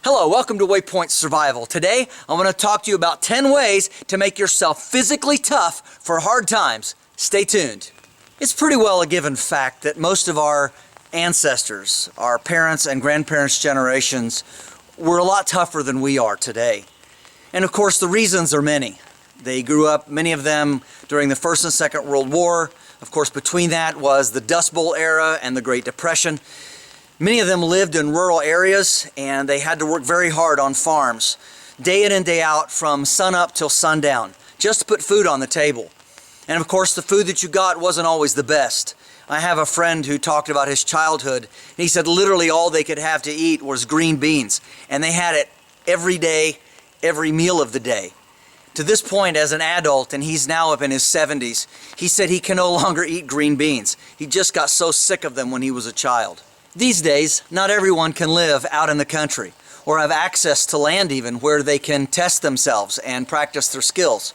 Hello, welcome to Waypoint Survival. Today, I'm going to talk to you about 10 ways to make yourself physically tough for hard times. Stay tuned. It's pretty well a given fact that most of our ancestors, our parents' and grandparents' generations, were a lot tougher than we are today. And of course, the reasons are many. They grew up, many of them, during the First and Second World War. Of course, between that was the Dust Bowl era and the Great Depression. Many of them lived in rural areas, and they had to work very hard on farms, day in and day out from sunup till sundown, just to put food on the table. And of course, the food that you got wasn't always the best. I have a friend who talked about his childhood, and he said literally all they could have to eat was green beans, and they had it every day, every meal of the day. To this point, as an adult, and he's now up in his 70s, he said he can no longer eat green beans. He just got so sick of them when he was a child. These days, not everyone can live out in the country or have access to land even where they can test themselves and practice their skills.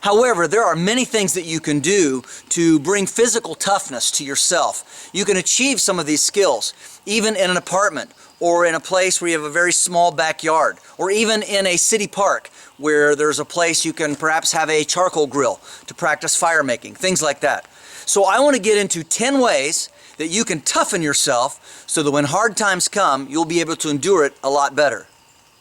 However, there are many things that you can do to bring physical toughness to yourself. You can achieve some of these skills even in an apartment or in a place where you have a very small backyard, or even in a city park where there's a place you can perhaps have a charcoal grill to practice fire making, things like that. So I want to get into 10 ways that you can toughen yourself so that when hard times come, you'll be able to endure it a lot better.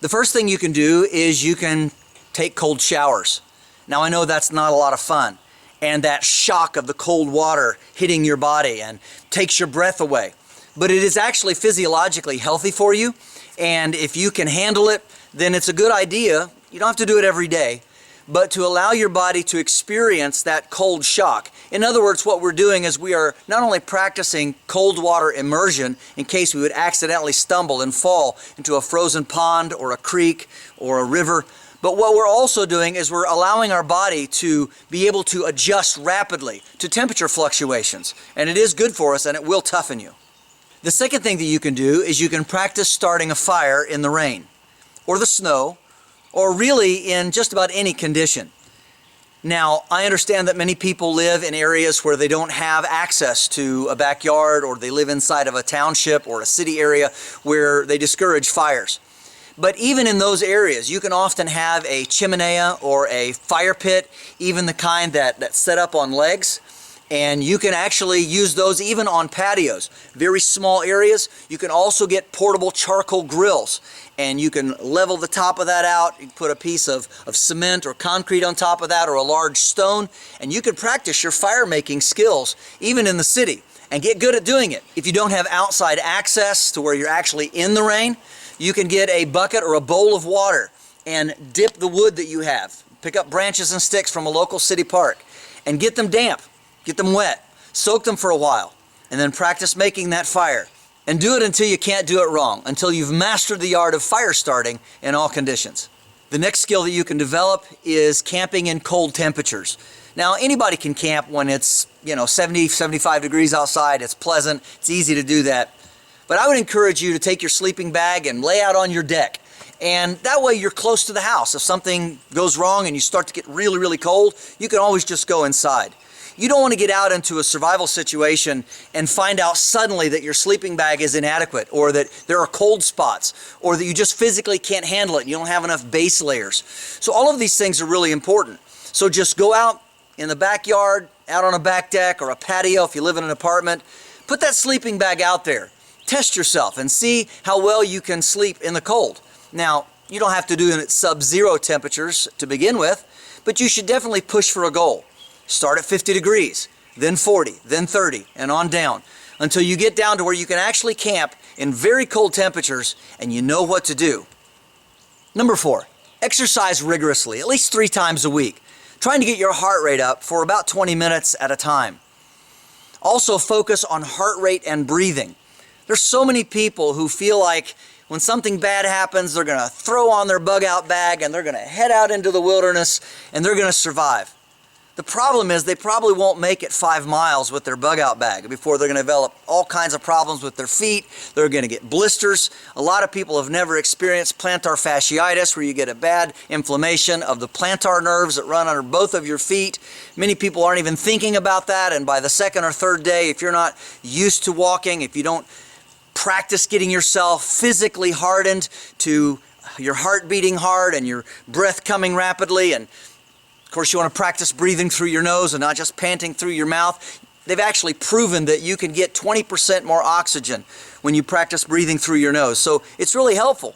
The first thing you can do is you can take cold showers. Now I know that's not a lot of fun, and that shock of the cold water hitting your body and takes your breath away. But it is actually physiologically healthy for you, and if you can handle it, then it's a good idea. You don't have to do it every day, but to allow your body to experience that cold shock. In other words, what we're doing is we are not only practicing cold water immersion in case we would accidentally stumble and fall into a frozen pond or a creek or a river, but what we're also doing is we're allowing our body to be able to adjust rapidly to temperature fluctuations. And it is good for us, and it will toughen you. The second thing that you can do is you can practice starting a fire in the rain or the snow, or really in just about any condition. Now, I understand that many people live in areas where they don't have access to a backyard, or they live inside of a township or a city area where they discourage fires. But even in those areas, you can often have a chimenea or a fire pit, even the kind that's set up on legs. And you can actually use those even on patios, very small areas. You can also get portable charcoal grills, and you can level the top of that out. You can put a piece of cement or concrete on top of that, or a large stone, and you can practice your fire making skills even in the city and get good at doing it. If you don't have outside access to where you're actually in the rain, you can get a bucket or a bowl of water and dip the wood that you have. Pick up branches and sticks from a local city park and get them damp. Get them wet, soak them for a while, and then practice making that fire. And do it until you can't do it wrong, until you've mastered the art of fire starting in all conditions. The next skill that you can develop is camping in cold temperatures. Now, anybody can camp when it's 70, 75 degrees outside. It's pleasant. It's easy to do that. But I would encourage you to take your sleeping bag and lay out on your deck. And that way you're close to the house. If something goes wrong and you start to get really, really cold, you can always just go inside. You don't want to get out into a survival situation and find out suddenly that your sleeping bag is inadequate, or that there are cold spots, or that you just physically can't handle it and you don't have enough base layers. So all of these things are really important. So just go out in the backyard, out on a back deck or a patio if you live in an apartment. Put that sleeping bag out there. Test yourself and see how well you can sleep in the cold. Now, you don't have to do it at sub-zero temperatures to begin with, but you should definitely push for a goal. Start at 50 degrees, then 40, then 30, and on down, until you get down to where you can actually camp in very cold temperatures and you know what to do. Number 4, exercise rigorously, at least 3 times a week, trying to get your heart rate up for about 20 minutes at a time. Also focus on heart rate and breathing. There's so many people who feel like when something bad happens, they're going to throw on their bug out bag and they're going to head out into the wilderness and they're going to survive. The problem is they probably won't make it 5 miles with their bug out bag before they're going to develop all kinds of problems with their feet. They're going to get blisters. A lot of people have never experienced plantar fasciitis, where you get a bad inflammation of the plantar nerves that run under both of your feet. Many people aren't even thinking about that, and by the second or third day, if you're not used to walking, if you don't practice getting yourself physically hardened to your heart beating hard and your breath coming rapidly. And of course, you want to practice breathing through your nose and not just panting through your mouth. They've actually proven that you can get 20% more oxygen when you practice breathing through your nose. So it's really helpful.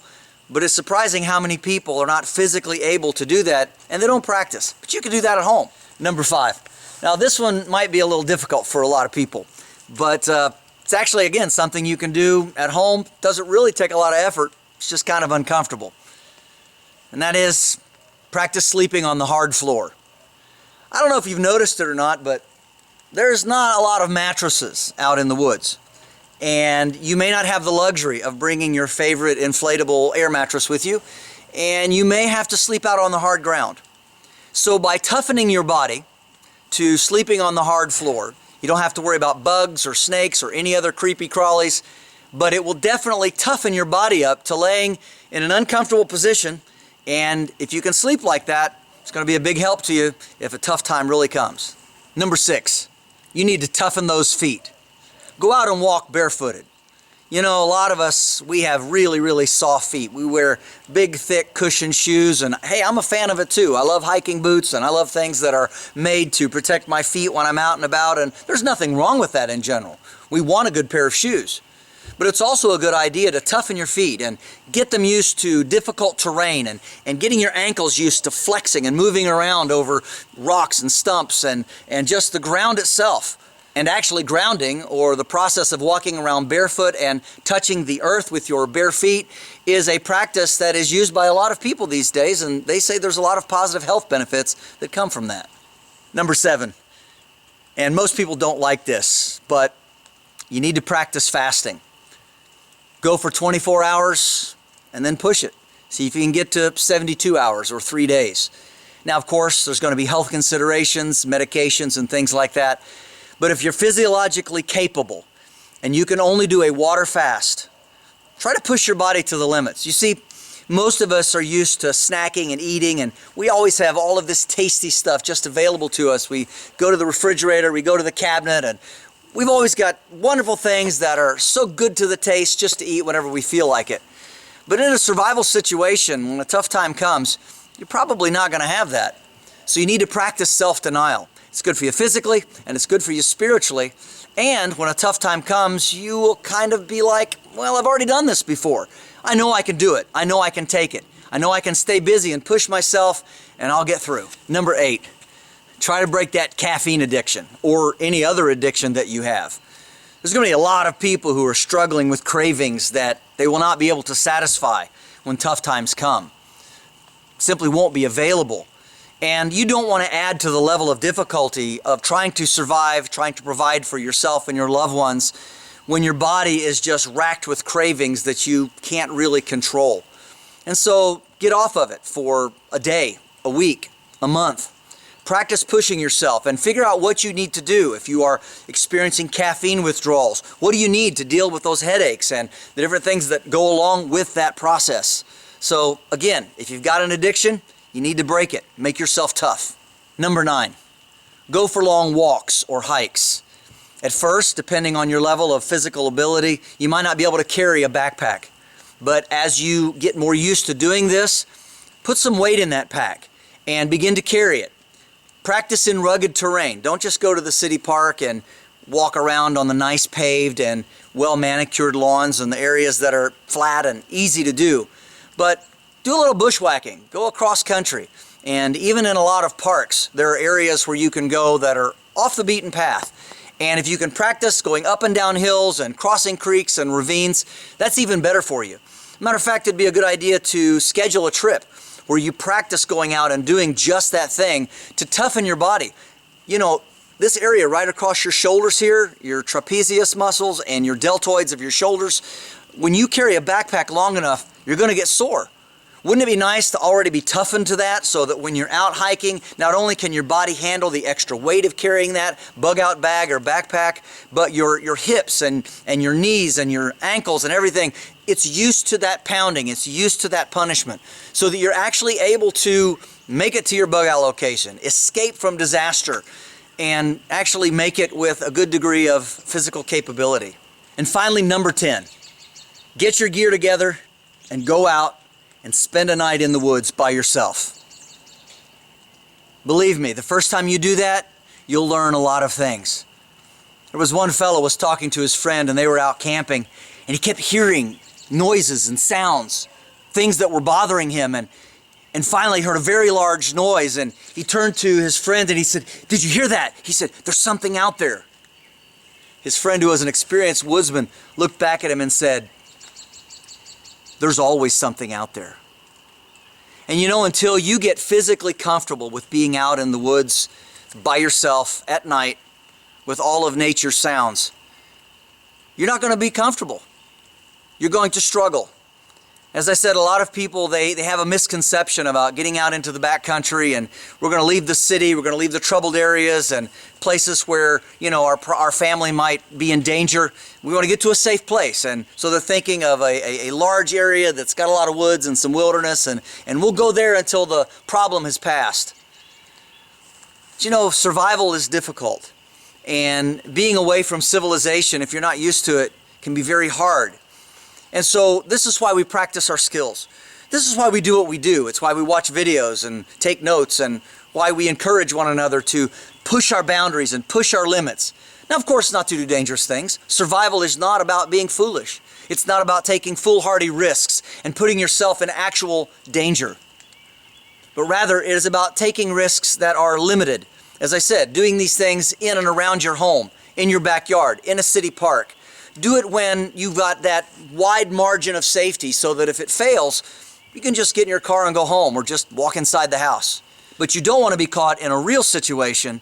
But it's surprising how many people are not physically able to do that, and they don't practice. But you can do that at home. Number 5. Now this one might be a little difficult for a lot of people, but it's actually, again, something you can do at home. Doesn't really take a lot of effort. It's just kind of uncomfortable. And that is practice sleeping on the hard floor. I don't know if you've noticed it or not, but there's not a lot of mattresses out in the woods. And you may not have the luxury of bringing your favorite inflatable air mattress with you, and you may have to sleep out on the hard ground. So by toughening your body to sleeping on the hard floor, you don't have to worry about bugs or snakes or any other creepy crawlies, but it will definitely toughen your body up to laying in an uncomfortable position. And if you can sleep like that, it's going to be a big help to you if a tough time really comes. Number 6, you need to toughen those feet. Go out and walk barefooted. You know, a lot of us, we have really, really soft feet. We wear big, thick, cushioned shoes, and hey, I'm a fan of it too. I love hiking boots, and I love things that are made to protect my feet when I'm out and about, and there's nothing wrong with that in general. We want a good pair of shoes. But it's also a good idea to toughen your feet and get them used to difficult terrain and getting your ankles used to flexing and moving around over rocks and stumps and just the ground itself. And actually grounding, or the process of walking around barefoot and touching the earth with your bare feet, is a practice that is used by a lot of people these days, and they say there's a lot of positive health benefits that come from that. Number 7, and most people don't like this, but you need to practice fasting. Go for 24 hours and then push it. See if you can get to 72 hours or 3 days. Now, of course, there's going to be health considerations, medications, and things like that. But if you're physiologically capable and you can only do a water fast, try to push your body to the limits. You see, most of us are used to snacking and eating, and we always have all of this tasty stuff just available to us. We go to the refrigerator, we go to the cabinet, and we've always got wonderful things that are so good to the taste just to eat whenever we feel like it. But in a survival situation, when a tough time comes, you're probably not going to have that. So you need to practice self-denial. It's good for you physically, and it's good for you spiritually. And when a tough time comes, you will kind of be like, well, I've already done this before. I know I can do it. I know I can take it. I know I can stay busy and push myself, and I'll get through. Number 8, try to break that caffeine addiction or any other addiction that you have. There's going to be a lot of people who are struggling with cravings that they will not be able to satisfy when tough times come. Simply won't be available. And you don't want to add to the level of difficulty of trying to survive, trying to provide for yourself and your loved ones when your body is just racked with cravings that you can't really control. And so get off of it for a day, a week, a month. Practice pushing yourself and figure out what you need to do if you are experiencing caffeine withdrawals. What do you need to deal with those headaches and the different things that go along with that process? So again, if you've got an addiction, you need to break it. Make yourself tough. Number 9, go for long walks or hikes. At first, depending on your level of physical ability, you might not be able to carry a backpack. But as you get more used to doing this, put some weight in that pack and begin to carry it. Practice in rugged terrain. Don't just go to the city park and walk around on the nice paved and well-manicured lawns and the areas that are flat and easy to do. But do a little bushwhacking, go across country, and even in a lot of parks, there are areas where you can go that are off the beaten path. And if you can practice going up and down hills and crossing creeks and ravines, that's even better for you. Matter of fact, it'd be a good idea to schedule a trip where you practice going out and doing just that thing to toughen your body. You know, this area right across your shoulders here, your trapezius muscles and your deltoids of your shoulders, when you carry a backpack long enough, you're going to get sore. Wouldn't it be nice to already be toughened to that so that when you're out hiking, not only can your body handle the extra weight of carrying that bug-out bag or backpack, but your hips and your knees and your ankles and everything, it's used to that pounding, it's used to that punishment, so that you're actually able to make it to your bug-out location, escape from disaster, and actually make it with a good degree of physical capability. And finally, number 10, Get your gear together and go out and spend a night in the woods by yourself. Believe me, the first time you do that, you'll learn a lot of things. There was one fellow was talking to his friend, and they were out camping, and he kept hearing noises and sounds, things that were bothering him, and finally he heard a very large noise, and he turned to his friend and he said, "Did you hear that?" He said, "There's something out there." His friend, who was an experienced woodsman, looked back at him and said, "There's always something out there." And you know, until you get physically comfortable with being out in the woods by yourself at night with all of nature's sounds, you're not going to be comfortable. You're going to struggle. As I said, a lot of people, they have a misconception about getting out into the backcountry, and we're going to leave the city, we're going to leave the troubled areas and places where, you know, our family might be in danger. We want to get to a safe place, and so they're thinking of a large area that's got a lot of woods and some wilderness, and we'll go there until the problem has passed. But you know, survival is difficult, and being away from civilization, if you're not used to it, can be very hard. And so this is why we practice our skills. This is why we do what we do. It's why we watch videos and take notes, and why we encourage one another to push our boundaries and push our limits. Now, of course, not to do dangerous things. Survival is not about being foolish. It's not about taking foolhardy risks and putting yourself in actual danger. But rather, it is about taking risks that are limited. As I said, doing these things in and around your home, in your backyard, in a city park. Do it when you've got that wide margin of safety so that if it fails, you can just get in your car and go home, or just walk inside the house. But you don't want to be caught in a real situation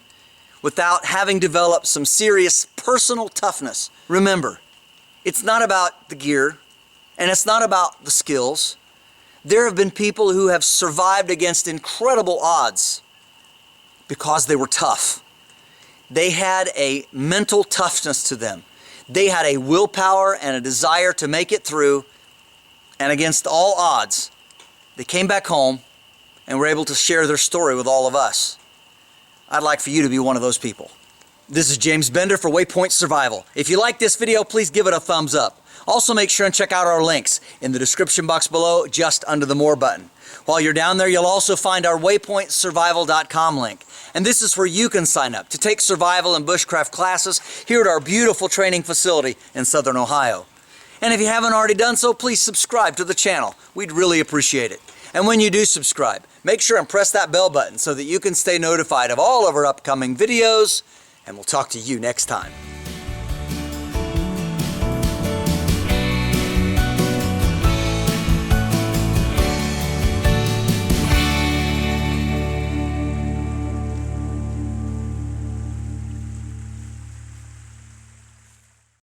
without having developed some serious personal toughness. Remember, it's not about the gear, and it's not about the skills. There have been people who have survived against incredible odds because they were tough. They had a mental toughness to them. They had a willpower and a desire to make it through, and against all odds, they came back home and were able to share their story with all of us. I'd like for you to be one of those people. This is James Bender for Waypoint Survival. If you like this video, please give it a thumbs up. Also, make sure and check out our links in the description box below, just under the More button. While you're down there, you'll also find our waypointsurvival.com link. And this is where you can sign up to take survival and bushcraft classes here at our beautiful training facility in Southern Ohio. And if you haven't already done so, please subscribe to the channel. We'd really appreciate it. And when you do subscribe, make sure and press that bell button so that you can stay notified of all of our upcoming videos. And we'll talk to you next time.